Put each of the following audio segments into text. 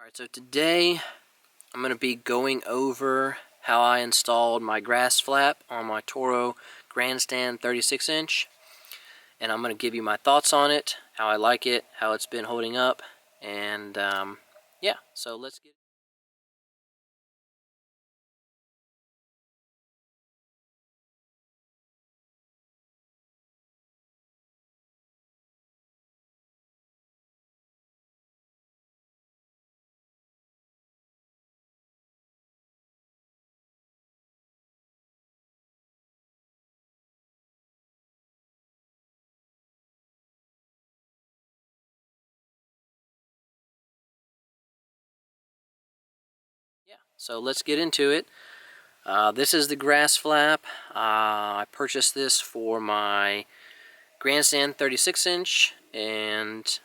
Alright, so today I'm going to be going over how I installed my grass flap on my Toro Grandstand 36-inch. And I'm going to give you my thoughts on it, how I like it, how it's been holding up, and yeah, so let's get into it. This is the grass flap. I purchased this for my Grandstand 36-inch, and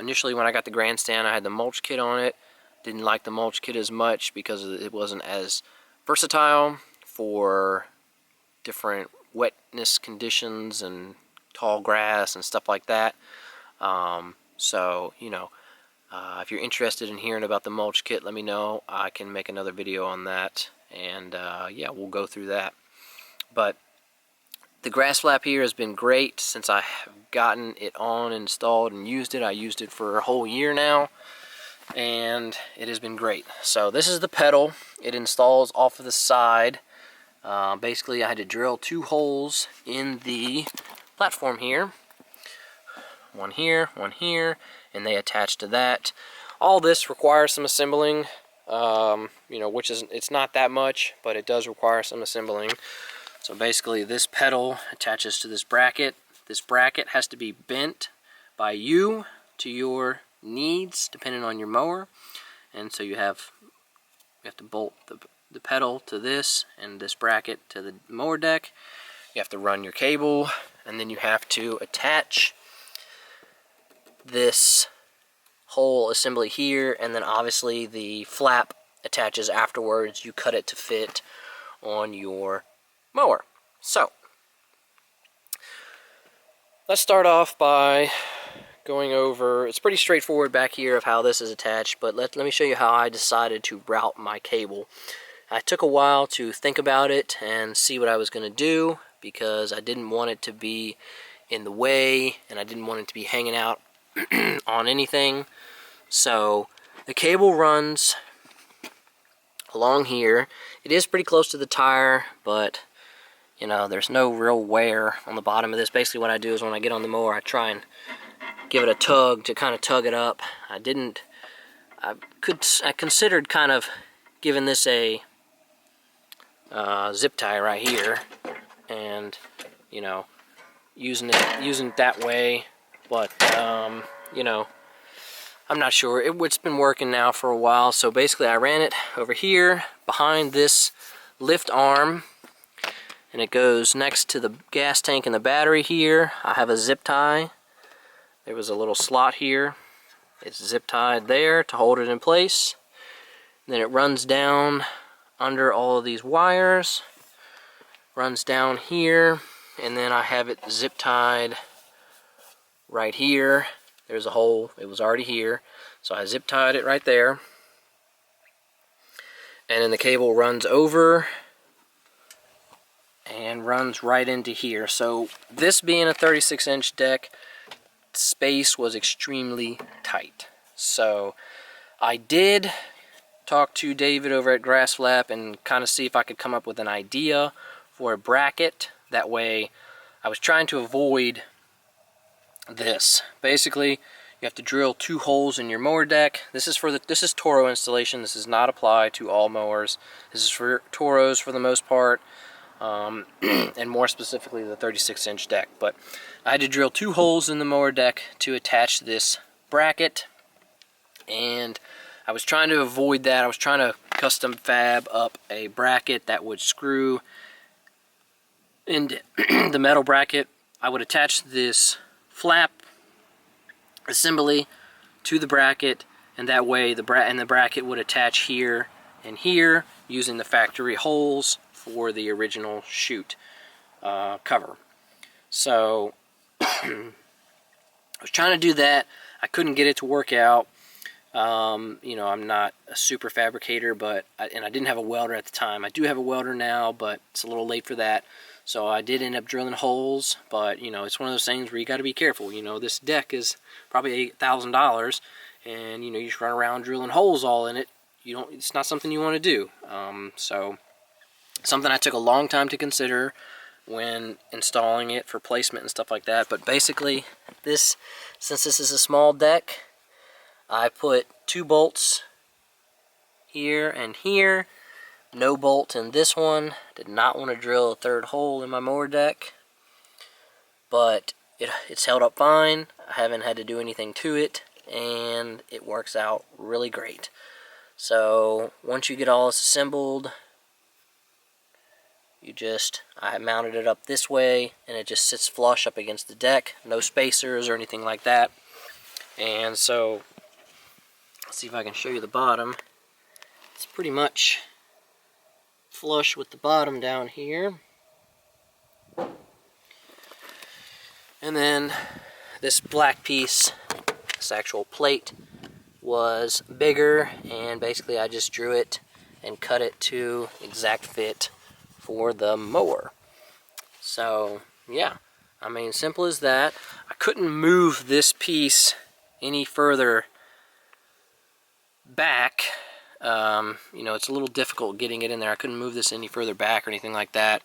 initially when I got the Grandstand I had the Mulch kit on it. Didn't like the Mulch kit as much because it wasn't as versatile for different wetness conditions and tall grass and stuff like that. So, you know, if you're interested in hearing about the Mulch kit, let me know. I can make another video on that, and yeah, we'll go through that. But the grass flap here has been great since I have gotten it on, installed, and used it. I used it for a whole year now, and it has been great. So this is the pedal. It installs off of the side. Basically, I had to drill 2 holes in the platform here. One here, and they attach to that. All this requires some assembling, you know, it's not that much, but it does require some assembling. So basically, this pedal attaches to this bracket. This bracket has to be bent by you to your needs, depending on your mower. And so you have to bolt the pedal to this, and this bracket to the mower deck. You have to run your cable, and then you have to attach this whole assembly here, and then obviously the flap attaches afterwards. You cut it to fit on your mower. So let's start off by going over, it's pretty straightforward back here of how this is attached, but let me show you how I decided to route my cable. I took a while to think about it and see what I was going to do, because I didn't want it to be in the way, and I didn't want it to be hanging out on anything. So the cable runs along here. It is pretty close to the tire, but you know, there's no real wear on the bottom of this. Basically what I do is when I get on the mower, I try and give it a tug to kind of tug it up. I considered kind of giving this a zip tie right here, and you know, using it that way, but you know, I'm not sure. It's been working now for a while. So basically I ran it over here behind this lift arm, and it goes next to the gas tank and the battery here. I have a zip tie. There was a little slot here. It's zip tied there to hold it in place. And then it runs down under all of these wires, runs down here, and then I have it zip tied right here. There's a hole, it was already here, so I zip tied it right there, and then the cable runs over and runs right into here. So this being a 36-inch deck, space was extremely tight. So I did talk to David over at GrassFlap and kind of see if I could come up with an idea for a bracket. That way, I was trying to avoid this. Basically, you have to drill 2 holes in your mower deck. This is Toro installation. This does not apply to all mowers. This is for Toros for the most part, and more specifically the 36-inch deck. But I had to drill 2 holes in the mower deck to attach this bracket, and I was trying to avoid that. I was trying to custom fab up a bracket that would screw into the metal bracket. I would attach this flap assembly to the bracket, and that way the bracket would attach here and here using the factory holes for the original chute cover. So I was trying to do that. I couldn't get it to work out. You know, I'm not a super fabricator, but and I didn't have a welder at the time. I do have a welder now, but it's a little late for that. So I did end up drilling holes, but you know, it's one of those things where you got to be careful. You know, this deck is probably $8,000, and you know, you just run around drilling holes all in it. You don't. It's not something you want to do. So something I took a long time to consider when installing it for placement and stuff like that. But basically, since this is a small deck, I put 2 bolts here and here. No bolt in this one. Did not want to drill a 3rd hole in my mower deck, but it's held up fine. I haven't had to do anything to it, and it works out really great. So once you get all this assembled, I mounted it up this way, and it just sits flush up against the deck. No spacers or anything like that. And so, let's see if I can show you the bottom. It's pretty much flush with the bottom down here. And then this black piece, this actual plate, was bigger, and basically I just drew it and cut it to exact fit for the mower. So yeah, I mean, simple as that. I couldn't move this piece any further back. You know, it's a little difficult getting it in there. I couldn't move this any further back or anything like that,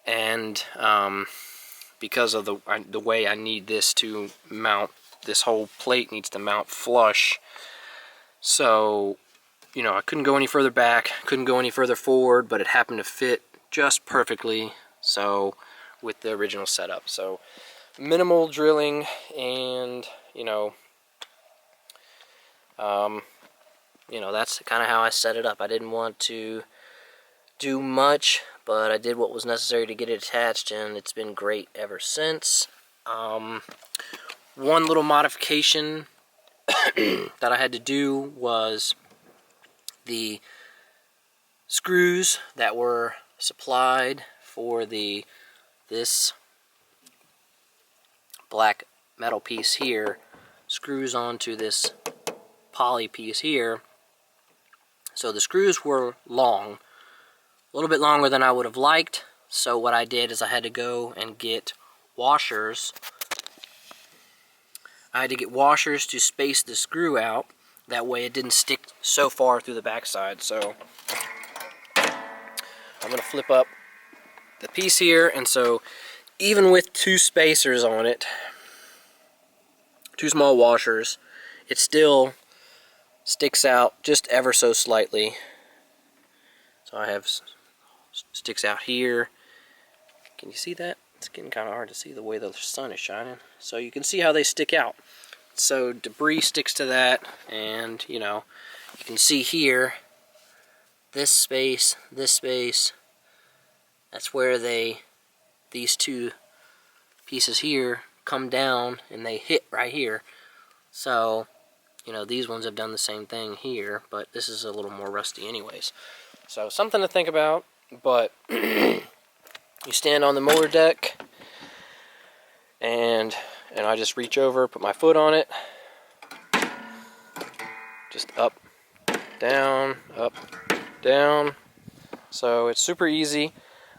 and because of the way I need this to mount, this whole plate needs to mount flush. So, you know, I couldn't go any further back, couldn't go any further forward, but it happened to fit just perfectly. So, with the original setup, so minimal drilling, and you know, that's kind of how I set it up. I didn't want to do much, but I did what was necessary to get it attached, and it's been great ever since. One little modification that I had to do was the screws that were supplied for this black metal piece here screws onto this poly piece here. So the screws were long, a little bit longer than I would have liked. So what I did is I had to go and get washers. I had to get washers to space the screw out. That way it didn't stick so far through the backside. So I'm going to flip up the piece here, and so even with 2 spacers on it, 2 small washers, it still sticks out just ever so slightly. So I have sticks out here. Can you see that? It's getting kind of hard to see the way the sun is shining. So you can see how they stick out. So debris sticks to that, and you know, you can see here, this space, that's where these 2 pieces here come down and they hit right here. So, you know, these ones have done the same thing here, but this is a little more rusty anyways. So something to think about, but you stand on the mower deck, and I just reach over, put my foot on it, just up, down, up, down. So it's super easy.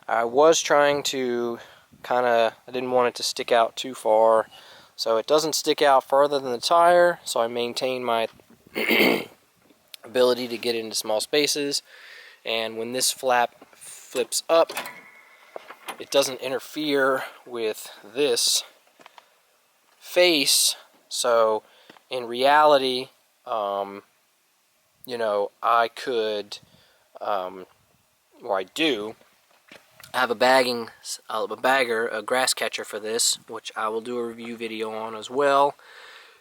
I was trying to I didn't want it to stick out too far, so it doesn't stick out farther than the tire, so I maintain my ability to get into small spaces. And when this flap flips up, it doesn't interfere with this face. So in reality, you know, I could, or I do, have a bagger, a grass catcher for this, which I will do a review video on as well.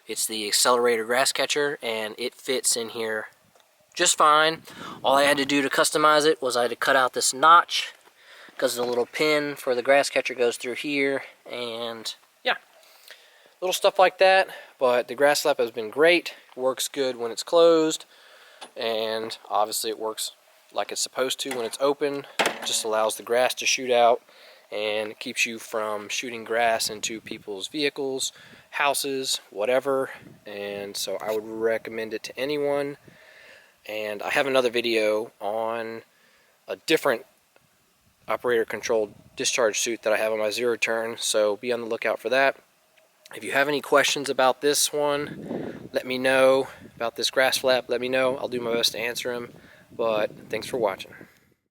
It's the accelerator grass catcher, and it fits in here just fine. All I had to do to customize it was I had to cut out this notch, because the little pin for the grass catcher goes through here, and yeah, little stuff like that. But the GrassFlap has been great. It works good when it's closed, and obviously it works like it's supposed to when it's open. It just allows the grass to shoot out, and it keeps you from shooting grass into people's vehicles, houses, whatever. And so I would recommend it to anyone. And I have another video on a different operator controlled discharge chute that I have on my zero turn, so be on the lookout for that. If you have any questions about this one, let me know. About this GrassFlap, let me know. I'll do my best to answer them. But thanks for watching.